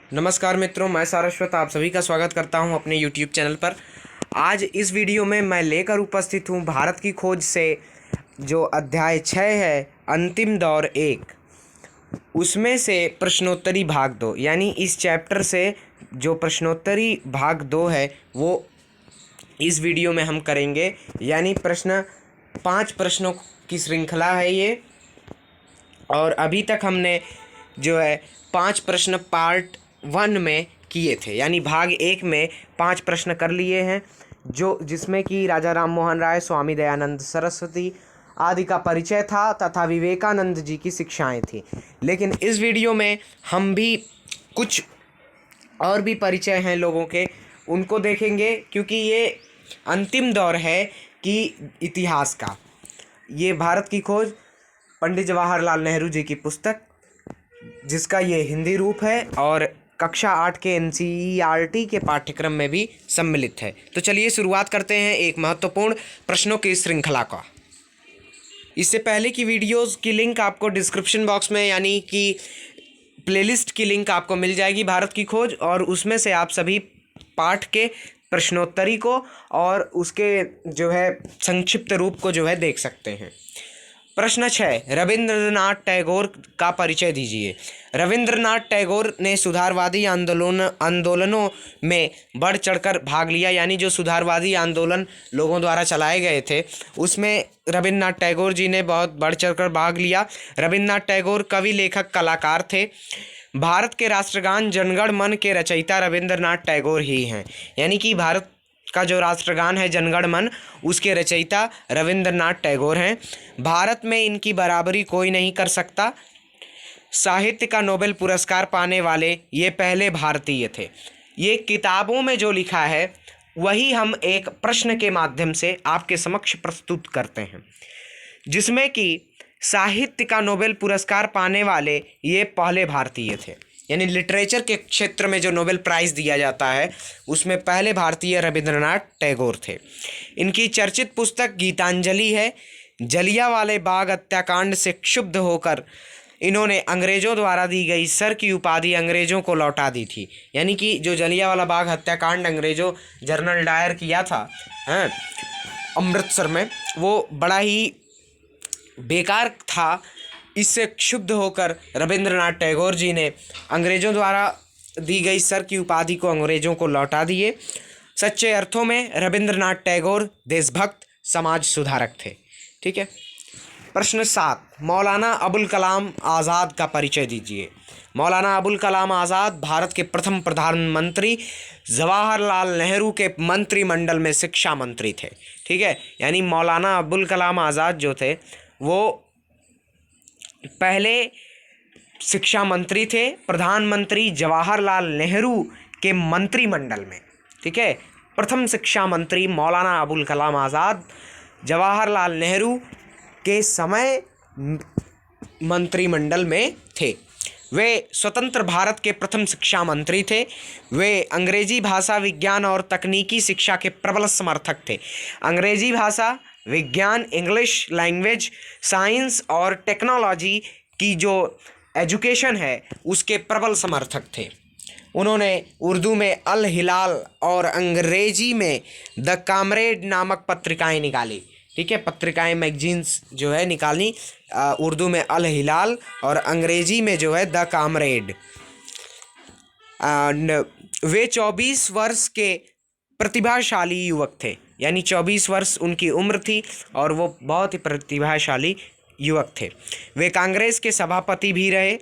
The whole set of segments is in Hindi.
नमस्कार मित्रों, मैं सारस्वत आप सभी का स्वागत करता हूं अपने YouTube चैनल पर। आज इस वीडियो में मैं लेकर उपस्थित हूं भारत की खोज से जो अध्याय 6 है, अंतिम दौर 1, उसमें से प्रश्नोत्तरी भाग 2। यानी इस चैप्टर से जो प्रश्नोत्तरी भाग 2 है वो इस वीडियो में हम करेंगे। यानी 5 प्रश्नों की श्रृंखला है ये, और अभी तक हमने जो है 5 प्रश्न पार्ट 1 में किए थे। यानी भाग 1 में 5 प्रश्न कर लिए हैं, जिसमें कि राजा राम मोहन राय, स्वामी दयानंद सरस्वती आदि का परिचय था तथा विवेकानंद जी की शिक्षाएं थी। लेकिन इस वीडियो में हम भी कुछ और भी परिचय हैं लोगों के, उनको देखेंगे, क्योंकि ये अंतिम दौर है कि इतिहास का। ये भारत की खोज पंडित जवाहरलाल नेहरू जी की पुस्तक, जिसका ये हिंदी रूप है और कक्षा 8 के NCERT के पाठ्यक्रम में भी सम्मिलित है। तो चलिए शुरुआत करते हैं एक महत्वपूर्ण प्रश्नों की श्रृंखला का। इससे पहले की वीडियोस की लिंक आपको डिस्क्रिप्शन बॉक्स में, यानी कि प्लेलिस्ट की लिंक आपको मिल जाएगी भारत की खोज, और उसमें से आप सभी पाठ के प्रश्नोत्तरी को और उसके जो है संक्षिप्त रूप को जो है देख सकते हैं। प्रश्न 6, रविंद्रनाथ टैगोर का परिचय दीजिए। रविंद्रनाथ टैगोर ने सुधारवादी आंदोलनों में बढ़ चढ़कर भाग लिया। यानी जो सुधारवादी आंदोलन लोगों द्वारा चलाए गए थे उसमें रविंद्रनाथ टैगोर जी ने बहुत बढ़ चढ़कर भाग लिया। रविंद्रनाथ टैगोर कवि, लेखक, कलाकार थे। भारत के राष्ट्रगान जनगण मन के रचयिता रविंद्रनाथ टैगोर ही हैं। यानी कि भारत का जो राष्ट्रगान है जनगण मन, उसके रचयिता रविंद्रनाथ टैगोर हैं। भारत में इनकी बराबरी कोई नहीं कर सकता। साहित्य का नोबेल पुरस्कार पाने वाले ये पहले भारतीय थे। ये किताबों में जो लिखा है वही हम एक प्रश्न के माध्यम से आपके समक्ष प्रस्तुत करते हैं, जिसमें कि साहित्य का नोबेल पुरस्कार पाने वाले ये पहले भारतीय थे। यानी लिटरेचर के क्षेत्र में जो नोबेल प्राइज़ दिया जाता है उसमें पहले भारतीय रविंद्रनाथ टैगोर थे। इनकी चर्चित पुस्तक गीतांजलि है। जलियांवाला बाग हत्याकांड से क्षुब्ध होकर इन्होंने अंग्रेज़ों द्वारा दी गई सर की उपाधि अंग्रेज़ों को लौटा दी थी। यानी कि जो जलियांवाला बाग हत्याकांड अंग्रेज़ों जनरल डायर किया था अमृतसर में, वो बड़ा ही बेकार था। इससे क्षुब्ध होकर रविंद्रनाथ टैगोर जी ने अंग्रेज़ों द्वारा दी गई सर की उपाधि को अंग्रेज़ों को लौटा दिए। सच्चे अर्थों में रविंद्रनाथ टैगोर देशभक्त समाज सुधारक थे। ठीक है। प्रश्न 7, मौलाना अबुल कलाम आज़ाद का परिचय दीजिए। मौलाना अबुल कलाम आज़ाद भारत के प्रथम प्रधानमंत्री जवाहरलाल नेहरू के मंत्रिमंडल में शिक्षा मंत्री थे। ठीक है। यानी मौलाना अबुल कलाम आज़ाद जो थे वो पहले शिक्षा मंत्री थे, प्रधानमंत्री जवाहरलाल नेहरू के मंत्रिमंडल में। ठीक है। प्रथम शिक्षा मंत्री मौलाना अबुल कलाम आज़ाद जवाहरलाल नेहरू के समय मंत्रिमंडल में थे। वे स्वतंत्र भारत के प्रथम शिक्षा मंत्री थे। वे अंग्रेजी भाषा, विज्ञान और तकनीकी शिक्षा के प्रबल समर्थक थे। अंग्रेजी भाषा, विज्ञान, इंग्लिश लैंग्वेज, साइंस और टेक्नोलॉजी की जो एजुकेशन है उसके प्रबल समर्थक थे। उन्होंने उर्दू में अल हिलाल और अंग्रेजी में द कामरेड नामक पत्रिकाएं निकाली। ठीक है। पत्रिकाएं, मैगजीन्स जो है निकाली। उर्दू में अल हिलाल और अंग्रेजी में जो है द कामरेड। वे 24 वर्ष के प्रतिभाशाली युवक थे। यानी 24 वर्ष उनकी उम्र थी और वो बहुत ही प्रतिभाशाली युवक थे। वे कांग्रेस के सभापति भी रहे।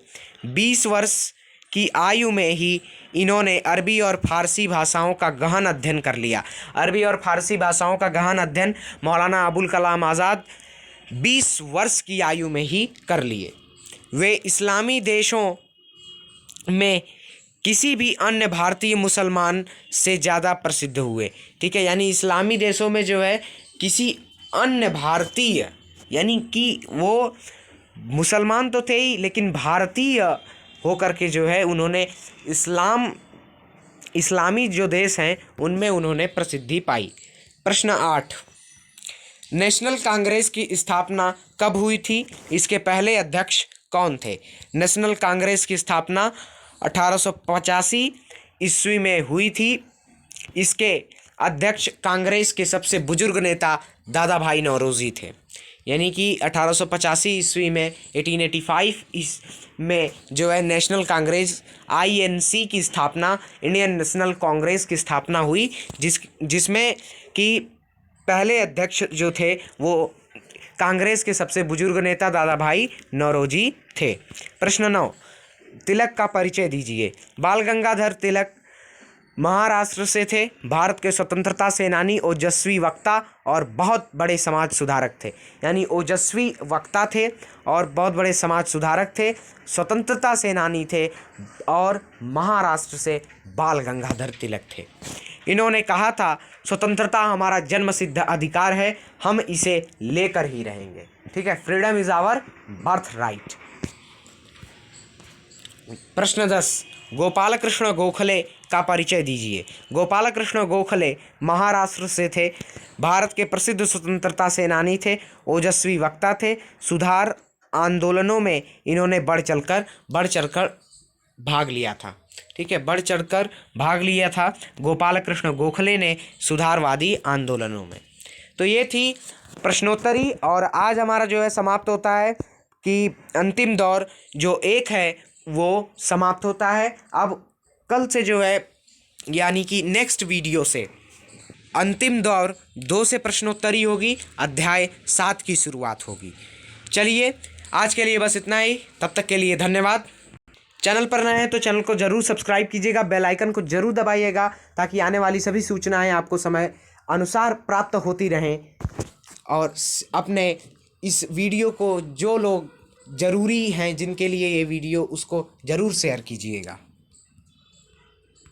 20 वर्ष की आयु में ही इन्होंने अरबी और फारसी भाषाओं का गहन अध्ययन कर लिया। अरबी और फारसी भाषाओं का गहन अध्ययन मौलाना अबुल कलाम आज़ाद 20 वर्ष की आयु में ही कर लिए। वे इस्लामी देशों में किसी भी अन्य भारतीय मुसलमान से ज़्यादा प्रसिद्ध हुए। ठीक है। यानी इस्लामी देशों में जो है किसी अन्य भारतीय, यानी कि वो मुसलमान तो थे ही लेकिन भारतीय होकर के जो है उन्होंने इस्लामी जो देश हैं उनमें उन्होंने प्रसिद्धि पाई। प्रश्न 8, नेशनल कांग्रेस की स्थापना कब हुई थी? इसके पहले अध्यक्ष कौन थे? नेशनल कांग्रेस की स्थापना 1885 ईस्वी में हुई थी। इसके अध्यक्ष कांग्रेस के सबसे बुजुर्ग नेता दादा भाई नौरोजी थे। यानी कि 1885 ईस्वी में 1885 में जो है नेशनल कांग्रेस INC की स्थापना, इंडियन नेशनल कांग्रेस की स्थापना हुई, जिसमें कि पहले अध्यक्ष जो थे वो कांग्रेस के सबसे बुजुर्ग नेता दादा भाई नौरोजी थे। प्रश्न 9, तिलक का परिचय दीजिए। बाल गंगाधर तिलक महाराष्ट्र से थे। भारत के स्वतंत्रता सेनानी, ओजस्वी वक्ता और बहुत बड़े समाज सुधारक थे। यानी ओजस्वी वक्ता थे और बहुत बड़े समाज सुधारक थे, स्वतंत्रता सेनानी थे और महाराष्ट्र से बाल गंगाधर तिलक थे। इन्होंने कहा था स्वतंत्रता हमारा जन्मसिद्ध अधिकार है, हम इसे लेकर ही रहेंगे। ठीक है, freedom is our birthright. प्रश्न 10, गोपाल कृष्ण गोखले का परिचय दीजिए। गोपाल कृष्ण गोखले महाराष्ट्र से थे। भारत के प्रसिद्ध स्वतंत्रता सेनानी थे, ओजस्वी वक्ता थे। सुधार आंदोलनों में इन्होंने बढ़ चढ़कर भाग लिया था। ठीक है, बढ़ चढ़कर भाग लिया था गोपाल कृष्ण गोखले ने सुधारवादी आंदोलनों में। तो ये थी प्रश्नोत्तरी और आज हमारा जो है समाप्त होता है कि अंतिम दौर जो 1 है वो समाप्त होता है। अब कल से जो है यानी कि नेक्स्ट वीडियो से अंतिम दौर 2 से प्रश्नोत्तरी होगी, अध्याय 7 की शुरुआत होगी। चलिए आज के लिए बस इतना ही, तब तक के लिए धन्यवाद। चैनल पर नए हैं तो चैनल को जरूर सब्सक्राइब कीजिएगा, बेल आइकन को जरूर दबाइएगा ताकि आने वाली सभी सूचनाएं आपको समय अनुसार प्राप्त होती रहें। और अपने इस वीडियो को जो लोग ज़रूरी हैं जिनके लिए ये वीडियो, उसको ज़रूर शेयर कीजिएगा।